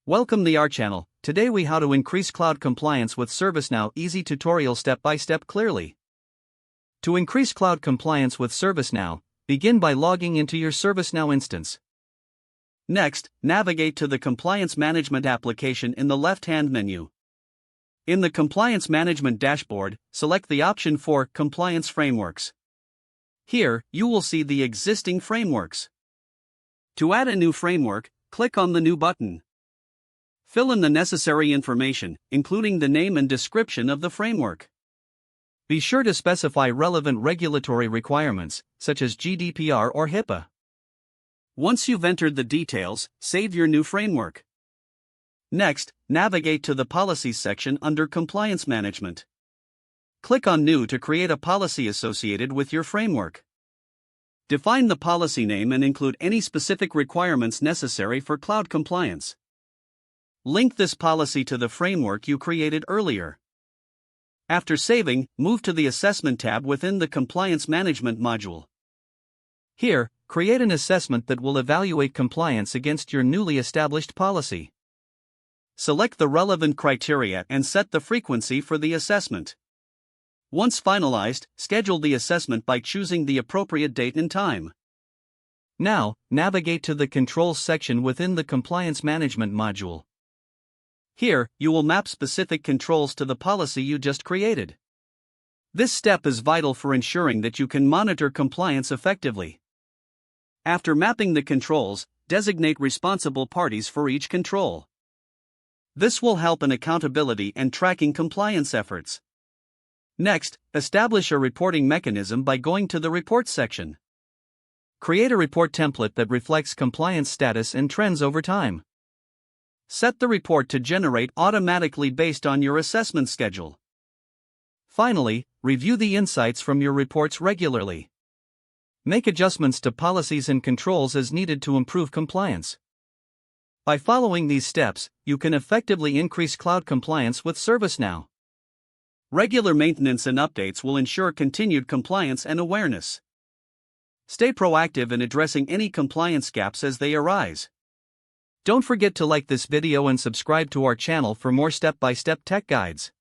Welcome to our channel. Today we how to increase cloud compliance with ServiceNow. Easy tutorial step by step clearly. To increase cloud compliance with ServiceNow, begin by logging into your ServiceNow instance. Next, navigate to the Compliance Management application in the left-hand menu. In the Compliance Management dashboard, select the option for Compliance Frameworks. Here, you will see the existing frameworks. To add a new framework, click on the New button. Fill in the necessary information, including the name and description of the framework. Be sure to specify relevant regulatory requirements, such as GDPR or HIPAA. Once you've entered the details, save your new framework. Next, navigate to the Policies section under Compliance Management. Click on New to create a policy associated with your framework. Define the policy name and include any specific requirements necessary for cloud compliance. Link this policy to the framework you created earlier. After saving, move to the Assessment tab within the Compliance Management module. Here, create an assessment that will evaluate compliance against your newly established policy. Select the relevant criteria and set the frequency for the assessment. Once finalized, schedule the assessment by choosing the appropriate date and time. Now, navigate to the Controls section within the Compliance Management module. Here, you will map specific controls to the policy you just created. This step is vital for ensuring that you can monitor compliance effectively. After mapping the controls, designate responsible parties for each control. This will help in accountability and tracking compliance efforts. Next, establish a reporting mechanism by going to the Reports section. Create a report template that reflects compliance status and trends over time. Set the report to generate automatically based on your assessment schedule. Finally, review the insights from your reports regularly. Make adjustments to policies and controls as needed to improve compliance. By following these steps, you can effectively increase cloud compliance with ServiceNow. Regular maintenance and updates will ensure continued compliance and awareness. Stay proactive in addressing any compliance gaps as they arise. Don't forget to like this video and subscribe to our channel for more step-by-step tech guides.